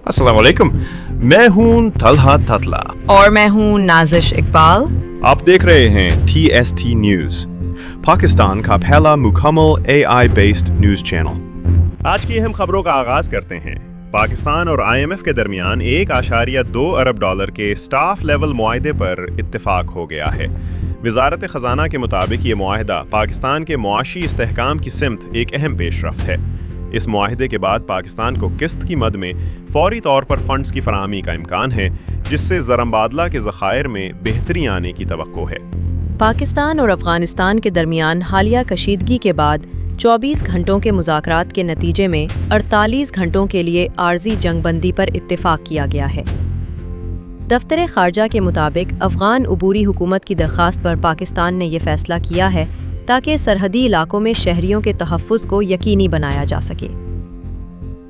अस्सलाम वालेकुम। मैं हूं तलहा ततला और मैं हूं नाजिश इकबाल। आप देख रहे हैं TST न्यूज़, पाकिस्तान का पहला मुकम्मल AI बेस्ड न्यूज़ चैनल। आज की अहम खबरों का आगाज करते हैं। पाकिस्तान और IMF के दरमियान $1.2 अरब के स्टाफ लेवल मुआहदे पर इत्तेफाक हो गया है। वजारत ख़जाना के मुताबिक ये मुआहदा पाकिस्तान के मुआशी इस्तेहकाम की सिमत एक अहम पेशरफ्त है। इस मुआहदे के बाद पाकिस्तान को किस्त की मद में फौरी तौर पर फंड्स की फराहमी का इम्कान है, जिससे ज़रमबादला के ज़खायर में बेहतरी आने की तवक्को है। पाकिस्तान और अफगानिस्तान के दरमियान हालिया कशीदगी के बाद 24 घंटों के मुज़ाकरात के नतीजे में 48 घंटों के लिए आर्जी जंगबंदी पर इत्तेफाक किया गया है। दफ्तर ख़ारजा के मुताबिक अफ़गान अबूरी हुकूमत की दरख्वास्त पर पाकिस्तान ने यह फ़ैसला किया है ताकि सरहदी इलाकों में शहरियों के तहफ़्फ़ुज़ को यकीनी बनाया जा सके।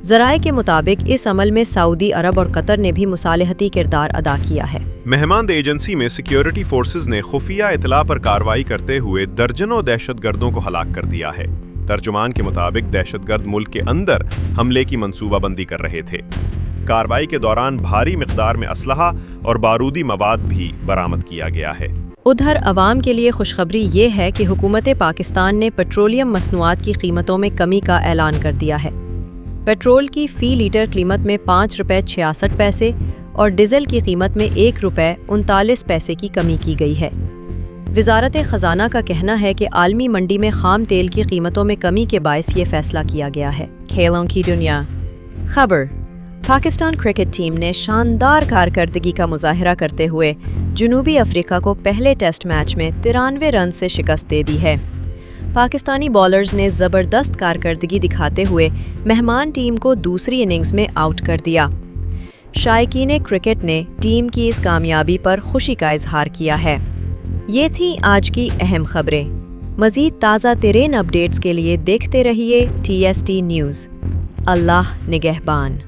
ज़राए के मुताबिक इस अमल में सऊदी अरब और कतर ने भी मुसालहती किरदार अदा किया है। मेहमान एजेंसी में सिक्योरिटी फोर्सेज ने खुफिया इतला पर कार्रवाई करते हुए दर्जनों दहशतगर्दों को हलाक कर दिया है। तर्जुमान के मुताबिक दहशतगर्द मुल्क के अंदर हमले की मंसूबाबंदी कर रहे थे। कार्रवाई के दौरान भारी मिक़दार में असलहा और बारूदी मवाद भी बरामद किया गया है। उधर अवाम के लिए खुशखबरी ये है कि हुकूमत पाकिस्तान ने पेट्रोलियम मसनूआत की कीमतों में कमी का ऐलान कर दिया है। पेट्रोल की फ़ी लीटर कीमत में ₹5.66 और डीजल की कीमत में ₹1.39 की कमी की गई है। वजारत ख़जाना का कहना है कि आलमी मंडी में खाम तेल की कीमतों में कमी के बायस ये फैसला किया गया है। खेलों की दुनिया खबर। पाकिस्तान क्रिकेट टीम ने शानदार कारकर्दगी का मुजाहरा करते हुए जनूबी अफ्रीका को पहले टेस्ट मैच में 93 रन से शिकस्त दे दी है। पाकिस्तानी बॉलर्स ने ज़बरदस्त कारकर्दगी दिखाते हुए मेहमान टीम को दूसरी इनिंग्स में आउट कर दिया। शायकीन क्रिकेट ने टीम की इस कामयाबी पर खुशी का इजहार किया है। ये थी आज की अहम खबरें। मज़ीद ताज़ा तरीन अपडेट्स के लिए देखते रहिए TST न्यूज़। अल्लाह निगहबान।